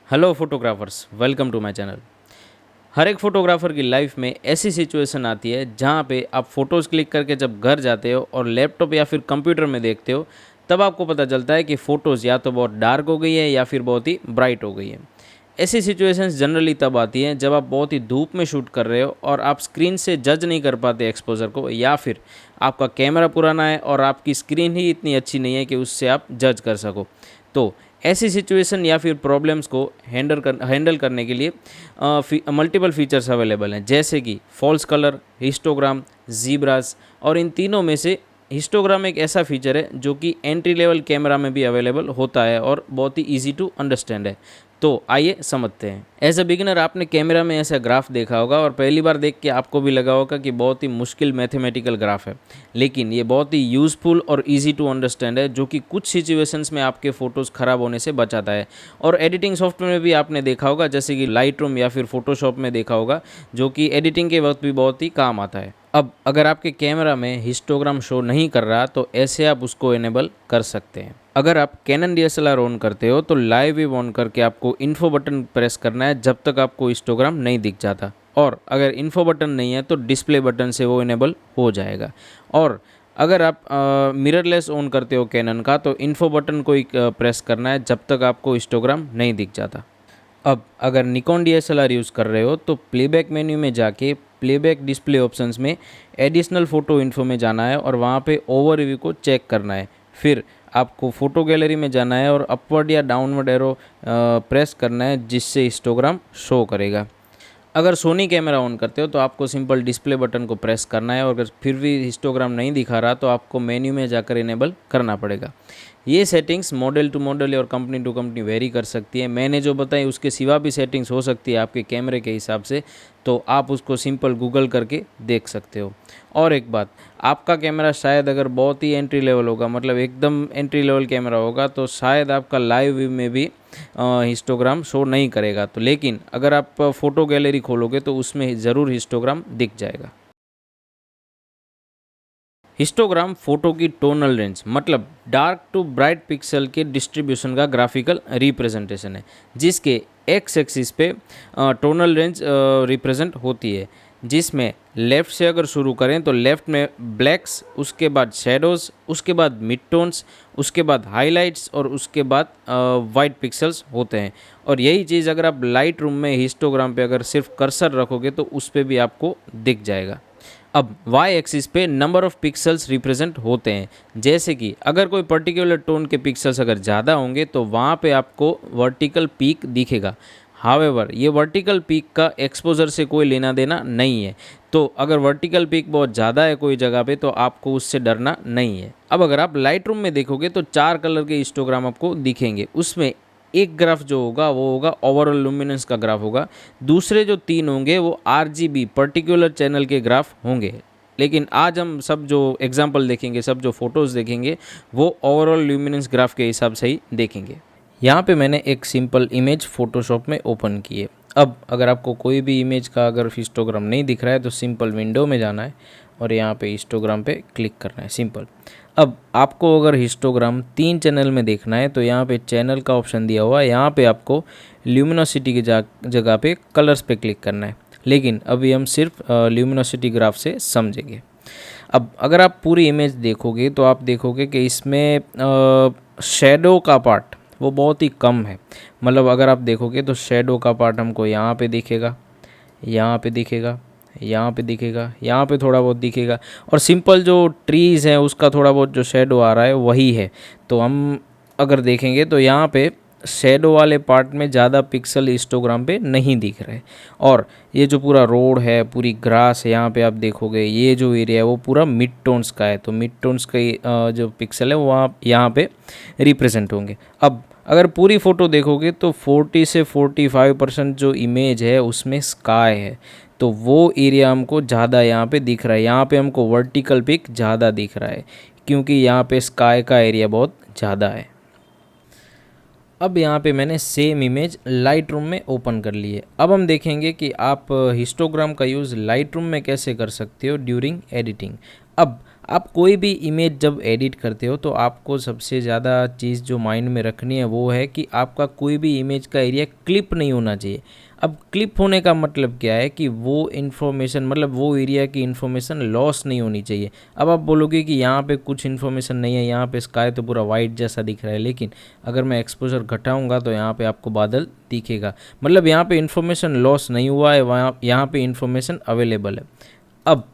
Hello photographers, welcome to my channel. हर एक photographer की लाइफ में ऐसी सिचुएशन आती है जहाँ पे आप फ़ोटोज़ क्लिक करके जब घर जाते हो और लैपटॉप या फिर कंप्यूटर में देखते हो, तब आपको पता चलता है कि फ़ोटोज़ या तो बहुत डार्क हो गई है या फिर बहुत ही ब्राइट हो गई है। ऐसी सिचुएशंस जनरली तब आती हैं जब आप बहुत ही धूप में शूट कर रहे हो और आप स्क्रीन से जज नहीं कर पाते एक्सपोजर को, या फिर आपका कैमरा पुराना है और आपकी स्क्रीन ही इतनी अच्छी नहीं है कि उससे आप जज कर सको। तो ऐसी सिचुएशन या फिर प्रॉब्लम्स को हैंडल करने के लिए मल्टीपल फीचर्स अवेलेबल हैं, जैसे कि फॉल्स कलर, हिस्टोग्राम, ज़ीब्रास। और इन तीनों में से हिस्टोग्राम एक ऐसा फीचर है जो कि एंट्री लेवल कैमरा में भी अवेलेबल होता है और बहुत ही ईजी टू अंडरस्टैंड है। तो आइए समझते हैं। एज अ बिगिनर आपने कैमरा में ऐसा ग्राफ देखा होगा और पहली बार देख के आपको भी लगा होगा कि बहुत ही मुश्किल मैथमेटिकल ग्राफ है, लेकिन ये बहुत ही यूज़फुल और इजी टू अंडरस्टैंड है, जो कि कुछ सिचुएशंस में आपके फ़ोटोज़ ख़राब होने से बचाता है। और एडिटिंग सॉफ्टवेयर में भी आपने देखा होगा, जैसे कि लाइट रूम या फिर फोटोशॉप में देखा होगा, जो कि एडिटिंग के वक्त भी बहुत ही काम आता है। अब अगर आपके कैमरा में हिस्टोग्राम शो नहीं कर रहा तो ऐसे आप उसको इनेबल कर सकते हैं। अगर आप कैनन डीएसएलआर ऑन करते हो तो लाइव वेव ऑन करके आपको इन्फो बटन प्रेस करना है जब तक आपको हिस्टोग्राम नहीं दिख जाता। और अगर इन्फो बटन नहीं है तो डिस्प्ले बटन से वो इनेबल हो जाएगा। और अगर आप मिररलेस ऑन करते हो कैनन का तो इन्फो बटन को ही प्रेस करना है जब तक आपको हिस्टोग्राम नहीं दिख जाता। अब अगर निकॉन डीएसएलआर यूज़ कर रहे हो तो प्लेबैक मेन्यू में जाके प्लेबैक डिस्प्ले ऑप्शंस में एडिशनल फ़ोटो इन्फो में जाना है और वहाँ पे ओवरव्यू को चेक करना है। फिर आपको फ़ोटो गैलरी में जाना है और अपवर्ड या डाउनवर्ड एरो प्रेस करना है, जिससे हिस्टोग्राम शो करेगा। अगर सोनी कैमरा ऑन करते हो तो आपको सिंपल डिस्प्ले बटन को प्रेस करना है, और अगर फिर भी हिस्टोग्राम नहीं दिखा रहा तो आपको मेन्यू में जाकर इनेबल करना पड़ेगा। ये सेटिंग्स मॉडल टू मॉडल और कंपनी टू कंपनी वेरी कर सकती है। मैंने जो बताई उसके सिवा भी सेटिंग्स हो सकती है आपके कैमरे के हिसाब से, तो आप उसको सिंपल गूगल करके देख सकते हो। और एक बात, आपका कैमरा शायद अगर बहुत ही एंट्री लेवल होगा, मतलब एकदम एंट्री लेवल कैमरा होगा, तो शायद आपका लाइव व्यू में भी हिस्टोग्राम शो नहीं करेगा। तो लेकिन अगर आप फ़ोटो गैलरी खोलोगे तो उसमें ज़रूर हिस्टोग्राम दिख जाएगा। हिस्टोग्राम फोटो की टोनल रेंज, मतलब डार्क टू ब्राइट पिक्सल के डिस्ट्रीब्यूशन का ग्राफिकल रिप्रेजेंटेशन है, जिसके एक्स एक्सिस पे टोनल रेंज रिप्रेजेंट होती है, जिसमें लेफ़्ट से अगर शुरू करें तो लेफ़्ट में ब्लैक्स, उसके बाद शेडोज़, उसके बाद मिड टोन्स, उसके बाद हाइलाइट्स और उसके बाद वाइट पिक्सल्स होते हैं। और यही चीज़ अगर आप लाइट रूम में हिस्टोग्राम पे अगर सिर्फ कर्सर रखोगे तो उस पर भी आपको दिख जाएगा। अब वाई एक्सिस पे नंबर ऑफ़ पिक्सल्स रिप्रेजेंट होते हैं, जैसे कि अगर कोई पर्टिकुलर टोन के पिक्सल्स अगर ज़्यादा होंगे तो वहाँ पे आपको वर्टिकल पीक दिखेगा। हावेवर ये वर्टिकल पीक का एक्सपोजर से कोई लेना देना नहीं है, तो अगर वर्टिकल पीक बहुत ज़्यादा है कोई जगह पे तो आपको उससे डरना नहीं है। अब अगर आप लाइट रूम में देखोगे तो 4 कलर के हिस्टोग्राम आपको दिखेंगे। उसमें एक ग्राफ जो होगा वो होगा ओवरऑल लुमिनेंस का ग्राफ होगा, दूसरे जो 3 होंगे वो आरजीबी पर्टिकुलर चैनल के ग्राफ होंगे। लेकिन आज हम सब जो एग्जांपल देखेंगे, सब जो फोटोज़ देखेंगे, वो ओवरऑल ल्यूमिनेंस ग्राफ के हिसाब से ही देखेंगे। यहाँ पे मैंने एक सिंपल इमेज फ़ोटोशॉप में ओपन की है। अब अगर आपको कोई भी इमेज का अगर हिस्टोग्राम नहीं दिख रहा है तो सिंपल विंडो में जाना है और यहाँ पे हिस्टोग्राम पे क्लिक करना है, सिंपल। अब आपको अगर हिस्टोग्राम 3 चैनल में देखना है तो यहाँ पे चैनल का ऑप्शन दिया हुआ है, यहाँ पे आपको ल्यूमिनोसिटी की जगह पे कलर्स पे क्लिक करना है। लेकिन अभी हम सिर्फ ल्यूमिनोसिटी ग्राफ से समझेंगे। अब अगर आप पूरी इमेज देखोगे तो आप देखोगे कि इसमें शेडो का पार्ट वो बहुत ही कम है। मतलब अगर आप देखोगे तो शेडो का पार्ट हमको यहाँ पे दिखेगा, यहाँ पे दिखेगा, यहाँ पे दिखेगा, यहाँ पे थोड़ा बहुत दिखेगा, और सिंपल जो ट्रीज़ हैं उसका थोड़ा बहुत जो शेडो आ रहा है वही है। तो हम अगर देखेंगे तो यहाँ पे शेडो वाले पार्ट में ज़्यादा पिक्सल हिस्टोग्राम पे नहीं दिख रहे। और ये जो पूरा रोड है, पूरी ग्रास है, यहाँ पे आप देखोगे ये जो एरिया है वो पूरा मिड टोन्स का है, तो मिड टोन्स का जो पिक्सल है वो यहाँ पे रिप्रेजेंट होंगे। अब अगर पूरी फ़ोटो देखोगे तो 40 से 45% जो इमेज है उसमें स्काई है, तो वो एरिया हमको ज़्यादा यहाँ पे दिख रहा है। यहाँ पे हमको वर्टिकल पिक ज़्यादा दिख रहा है क्योंकि यहाँ पे स्काई का एरिया बहुत ज़्यादा है। अब यहाँ पे मैंने सेम इमेज लाइट रूम में ओपन कर ली है। अब हम देखेंगे कि आप हिस्टोग्राम का यूज़ लाइट रूम में कैसे कर सकते हो ड्यूरिंग एडिटिंग। अब आप कोई भी इमेज जब एडिट करते हो तो आपको सबसे ज़्यादा चीज़ जो माइंड में रखनी है वो है कि आपका कोई भी इमेज का एरिया क्लिप नहीं होना चाहिए। अब क्लिप होने का मतलब क्या है कि वो इन्फॉर्मेशन मतलब वो एरिया की इन्फॉर्मेशन लॉस नहीं होनी चाहिए। अब आप बोलोगे कि यहाँ पे कुछ इन्फॉर्मेशन नहीं है, यहाँ पे स्काई तो पूरा वाइट जैसा दिख रहा है, लेकिन अगर मैं एक्सपोजर घटाऊंगा तो यहाँ पे आपको बादल दिखेगा, मतलब यहाँ पे इन्फॉर्मेशन लॉस नहीं हुआ है, वहाँ यहाँ पे इन्फॉर्मेशन अवेलेबल है। अब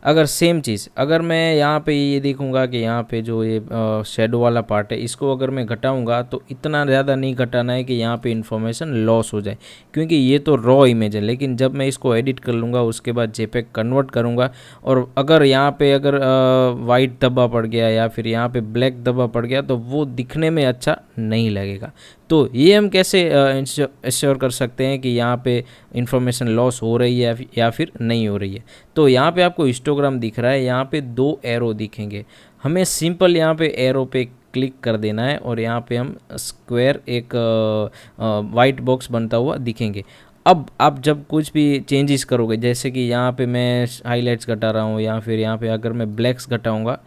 अगर सेम चीज़ अगर मैं यहाँ पे ये देखूँगा कि यहाँ पे जो ये शेडो वाला पार्ट है इसको अगर मैं घटाऊँगा तो इतना ज़्यादा नहीं घटाना है कि यहाँ पे इन्फॉर्मेशन लॉस हो जाए, क्योंकि ये तो रॉ इमेज है। लेकिन जब मैं इसको एडिट कर लूँगा उसके बाद जेपेग कन्वर्ट करूँगा, और अगर यहाँ पे अगर वाइट धब्बा पड़ गया या फिर यहाँ पे ब्लैक धब्बा पड़ गया तो वो दिखने में अच्छा नहीं लगेगा। तो ये हम कैसे इंश्योर कर सकते हैं कि यहाँ पे इंफॉर्मेशन लॉस हो रही है या फिर नहीं हो रही है। तो यहाँ पे आपको हिस्टोग्राम दिख रहा है, यहाँ पे 2 एरो दिखेंगे, हमें सिंपल यहाँ पे एरो पे क्लिक कर देना है और यहाँ पे हम स्क्वायर एक वाइट बॉक्स बनता हुआ दिखेंगे। अब आप जब कुछ भी चेंजेस करोगे, जैसे कि यहाँ पे मैं हाईलाइट्स घटा रहा हूँ या फिर यहाँ पे अगर मैं ब्लैक्स घटाऊँगा,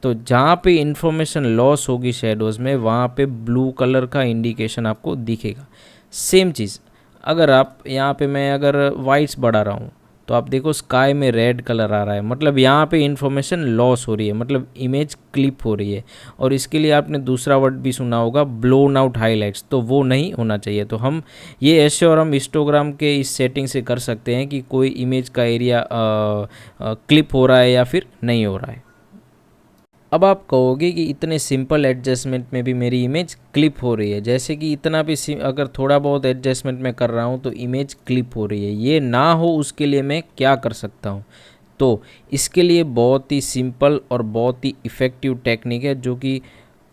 तो जहाँ पे इन्फॉर्मेशन लॉस होगी शेडोज़ में वहाँ पे ब्लू कलर का इंडिकेशन आपको दिखेगा। सेम चीज़ अगर आप यहाँ पे मैं अगर वाइट्स बढ़ा रहा हूँ तो आप देखो स्काई में रेड कलर आ रहा है, मतलब यहाँ पे इन्फॉर्मेशन लॉस हो रही है, मतलब इमेज क्लिप हो रही है। और इसके लिए आपने दूसरा वर्ड भी सुना होगा, ब्लोन आउट हाईलाइट्स, तो वो नहीं होना चाहिए। तो हम ये ऐसे और हम हिस्टोग्राम के इस सेटिंग से कर सकते हैं कि कोई इमेज का एरिया क्लिप हो रहा है या फिर नहीं हो रहा है। अब आप कहोगे कि इतने सिंपल एडजस्टमेंट में भी मेरी इमेज क्लिप हो रही है, जैसे कि इतना भी अगर थोड़ा बहुत एडजस्टमेंट मैं कर रहा हूँ तो इमेज क्लिप हो रही है, ये ना हो उसके लिए मैं क्या कर सकता हूँ। तो इसके लिए बहुत ही सिंपल और बहुत ही इफ़ेक्टिव टेक्निक है जो कि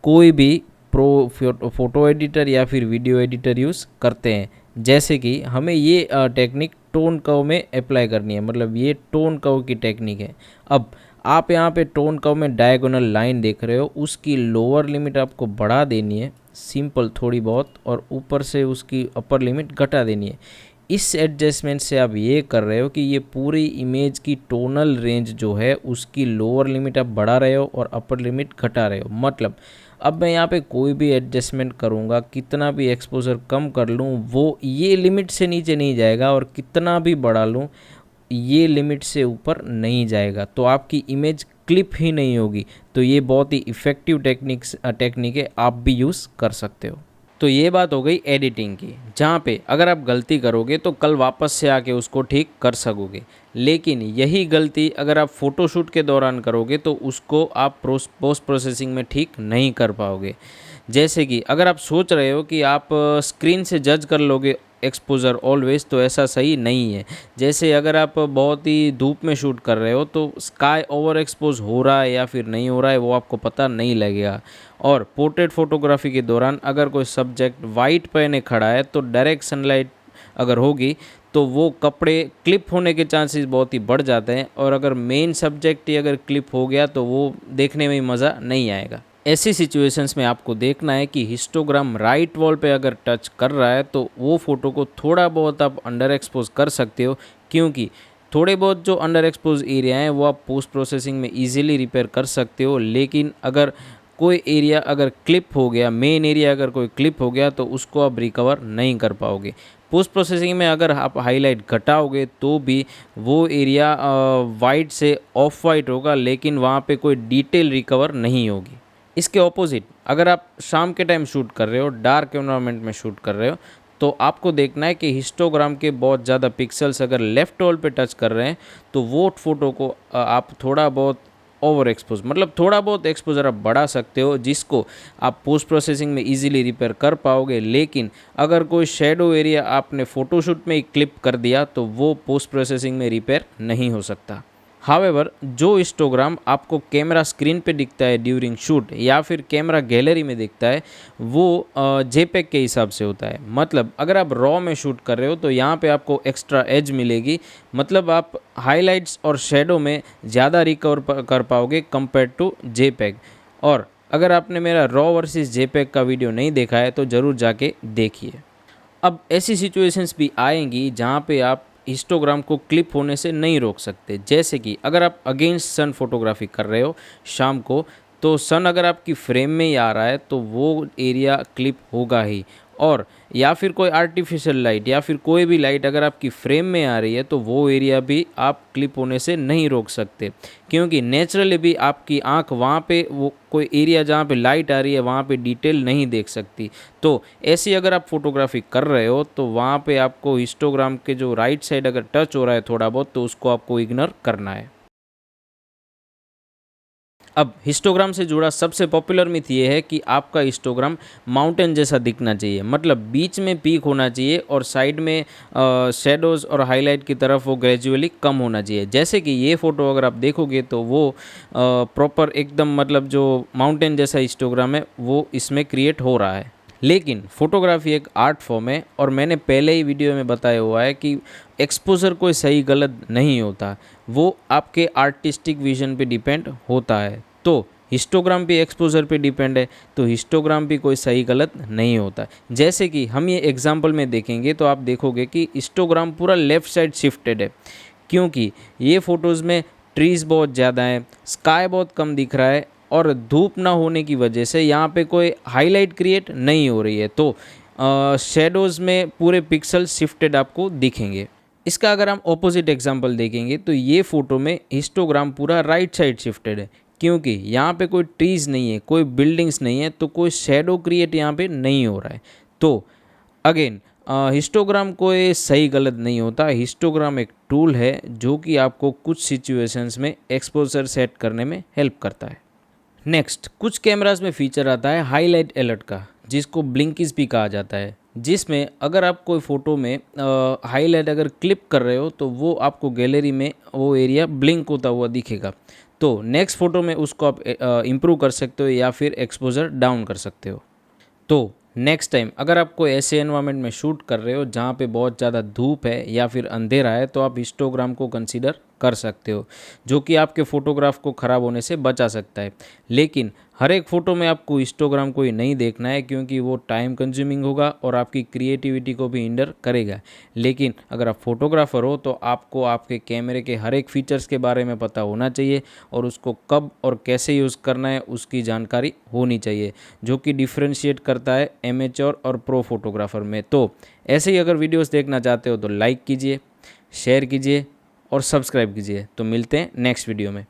कोई भी प्रो फोटो एडिटर या फिर वीडियो एडिटर यूज़ करते हैं। जैसे कि हमें ये टेक्निक टोन कर्व में अप्लाई करनी है, मतलब ये टोन कर्व की टेक्निक है। अब आप यहाँ पे टोन कर्व में डायगोनल लाइन देख रहे हो, उसकी लोअर लिमिट आपको बढ़ा देनी है सिंपल थोड़ी बहुत, और ऊपर से उसकी अपर लिमिट घटा देनी है। इस एडजस्टमेंट से आप ये कर रहे हो कि ये पूरी इमेज की टोनल रेंज जो है उसकी लोअर लिमिट आप बढ़ा रहे हो और अपर लिमिट घटा रहे हो। मतलब अब मैं यहाँ पे कोई भी एडजस्टमेंट करूँगा, कितना भी एक्सपोजर कम कर लूँ वो ये लिमिट से नीचे नहीं जाएगा, और कितना भी बढ़ा लूँ ये लिमिट से ऊपर नहीं जाएगा, तो आपकी इमेज क्लिप ही नहीं होगी। तो ये बहुत ही इफ़ेक्टिव टेक्निक है, आप भी यूज़ कर सकते हो। तो ये बात हो गई एडिटिंग की, जहाँ पे अगर आप गलती करोगे तो कल वापस से आके उसको ठीक कर सकोगे। लेकिन यही गलती अगर आप फ़ोटोशूट के दौरान करोगे तो उसको आप पोस्ट प्रोसेसिंग में ठीक नहीं कर पाओगे। जैसे कि अगर आप सोच रहे हो कि आप स्क्रीन से जज कर लोगे एक्सपोज़र ऑलवेज, तो ऐसा सही नहीं है। जैसे अगर आप बहुत ही धूप में शूट कर रहे हो तो स्काई ओवर एक्सपोज हो रहा है या फिर नहीं हो रहा है वो आपको पता नहीं लगेगा। और पोर्ट्रेट फोटोग्राफी के दौरान अगर कोई सब्जेक्ट वाइट पहने खड़ा है तो डायरेक्ट सनलाइट अगर होगी तो वो कपड़े क्लिप होने के चांसेस बहुत ही बढ़ जाते हैं, और अगर मेन सब्जेक्ट ही अगर क्लिप हो गया तो वो देखने में मज़ा नहीं आएगा। ऐसी सिचुएशंस में आपको देखना है कि हिस्टोग्राम राइट वॉल पे अगर टच कर रहा है तो वो फ़ोटो को थोड़ा बहुत आप अंडर एक्सपोज कर सकते हो, क्योंकि थोड़े बहुत जो अंडर एक्सपोज एरिया हैं वो आप पोस्ट प्रोसेसिंग में इजीली रिपेयर कर सकते हो। लेकिन अगर कोई एरिया अगर क्लिप हो गया, मेन एरिया अगर कोई क्लिप हो गया, तो उसको आप रिकवर नहीं कर पाओगे। पोस्ट प्रोसेसिंग में अगर आप हाईलाइट घटाओगे तो भी वो एरिया वाइट से ऑफ वाइट होगा, लेकिन वहाँ पे कोई डिटेल रिकवर नहीं होगी। इसके ऑपोजिट अगर आप शाम के टाइम शूट कर रहे हो, डार्क एनवायरनमेंट में शूट कर रहे हो, तो आपको देखना है कि हिस्टोग्राम के बहुत ज़्यादा पिक्सल्स अगर लेफ़्ट वॉल पे टच कर रहे हैं तो वो फ़ोटो को आप थोड़ा बहुत ओवर एक्सपोज, मतलब थोड़ा बहुत एक्सपोजर आप बढ़ा सकते हो, जिसको आप पोस्ट प्रोसेसिंग में इजीली रिपेयर कर पाओगे। लेकिन अगर कोई शेडो एरिया आपने फ़ोटोशूट में ही क्लिप कर दिया तो वो पोस्ट प्रोसेसिंग में रिपेयर नहीं हो सकता। हावेवर जो हिस्टोग्राम आपको कैमरा स्क्रीन पे दिखता है ड्यूरिंग शूट या फिर कैमरा गैलरी में दिखता है वो जेपेग के हिसाब से होता है। मतलब अगर आप रॉ में शूट कर रहे हो तो यहाँ पे आपको एक्स्ट्रा एज मिलेगी, मतलब आप हाइलाइट्स और शेडो में ज़्यादा रिकवर कर पाओगे कंपेयर टू जेपेग। और अगर आपने मेरा रॉ वर्सेस जेपेग का वीडियो नहीं देखा है तो ज़रूर जाके देखिए। अब ऐसी सिचुएशंस भी आएंगी जहाँ पे आप हिस्टोग्राम को क्लिप होने से नहीं रोक सकते। जैसे कि अगर आप अगेंस्ट सन फोटोग्राफी कर रहे हो शाम को, तो सन अगर आपकी फ्रेम में ही आ रहा है तो वो एरिया क्लिप होगा ही। और या फिर कोई आर्टिफिशियल लाइट या फिर कोई भी लाइट अगर आपकी फ्रेम में आ रही है तो वो एरिया भी आप क्लिप होने से नहीं रोक सकते, क्योंकि नेचुरली भी आपकी आंख वहाँ पे वो कोई एरिया जहाँ पे लाइट आ रही है वहाँ पे डिटेल नहीं देख सकती। तो ऐसी अगर आप फोटोग्राफी कर रहे हो तो वहाँ पे आपको हिस्टोग्राम के जो राइट साइड अगर टच हो रहा है थोड़ा बहुत तो उसको आपको इग्नोर करना है। अब हिस्टोग्राम से जुड़ा सबसे पॉपुलर मिथ ये है कि आपका हिस्टोग्राम माउंटेन जैसा दिखना चाहिए, मतलब बीच में पीक होना चाहिए और साइड में शेडोज़ और हाईलाइट की तरफ वो ग्रेजुअली कम होना चाहिए। जैसे कि ये फ़ोटो अगर आप देखोगे तो वो प्रॉपर एकदम मतलब जो माउंटेन जैसा हिस्टोग्राम है वो इसमें क्रिएट हो रहा है। लेकिन फोटोग्राफी एक आर्ट फॉर्म है और मैंने पहले ही वीडियो में बताया हुआ है कि एक्सपोजर कोई सही गलत नहीं होता, वो आपके आर्टिस्टिक विजन पे डिपेंड होता है। तो हिस्टोग्राम भी एक्सपोजर पे डिपेंड है, तो हिस्टोग्राम भी कोई सही गलत नहीं होता। जैसे कि हम ये एग्जांपल में देखेंगे तो आप देखोगे कि हिस्टोग्राम पूरा लेफ़्ट साइड शिफ्टेड है, क्योंकि ये फ़ोटोज़ में ट्रीज़ बहुत ज़्यादा हैं, स्काई बहुत कम दिख रहा है और धूप ना होने की वजह से यहाँ पे कोई हाईलाइट क्रिएट नहीं हो रही है, तो शेडोज़ में पूरे पिक्सल शिफ्टेड आपको दिखेंगे। इसका अगर हम ऑपोजिट एग्जांपल देखेंगे तो ये फ़ोटो में हिस्टोग्राम पूरा राइट साइड शिफ्टेड है, क्योंकि यहाँ पे कोई ट्रीज़ नहीं है, कोई बिल्डिंग्स नहीं है, तो कोई शेडो क्रिएट यहाँ पे नहीं हो रहा है। तो अगेन हिस्टोग्राम कोई सही गलत नहीं होता, हिस्टोग्राम एक टूल है जो कि आपको कुछ सिचुएशंस में एक्सपोजर सेट करने में हेल्प करता है। नेक्स्ट, कुछ कैमरास में फीचर आता है हाईलाइट अलर्ट का, जिसको ब्लिंकिस भी कहा जाता है, जिसमें अगर आप कोई फ़ोटो में हाईलाइट अगर क्लिप कर रहे हो तो वो आपको गैलरी में वो एरिया ब्लिंक होता हुआ दिखेगा। तो नेक्स्ट फ़ोटो में उसको आप इम्प्रूव कर सकते हो या फिर एक्सपोजर डाउन कर सकते हो। तो नेक्स्ट टाइम अगर आप कोई ऐसे एनवायरनमेंट में शूट कर रहे हो जहाँ पे बहुत ज़्यादा धूप है या फिर अंधेरा है तो आप हिस्टोग्राम को कंसीडर कर सकते हो, जो कि आपके फ़ोटोग्राफ को ख़राब होने से बचा सकता है। लेकिन हर एक फ़ोटो में आपको हिस्टोग्राम को ही नहीं देखना है, क्योंकि वो टाइम कंज्यूमिंग होगा और आपकी क्रिएटिविटी को भी हिंडर करेगा। लेकिन अगर आप फोटोग्राफ़र हो तो आपको आपके कैमरे के हर एक फीचर्स के बारे में पता होना चाहिए और उसको कब और कैसे यूज़ करना है उसकी जानकारी होनी चाहिए, जो कि डिफ्रेंशिएट करता है एमेच्योर और प्रो फोटोग्राफ़र में। तो ऐसे ही अगर वीडियोस देखना चाहते हो तो लाइक कीजिए, शेयर कीजिए और सब्सक्राइब कीजिए। तो मिलते हैं नेक्स्ट वीडियो में।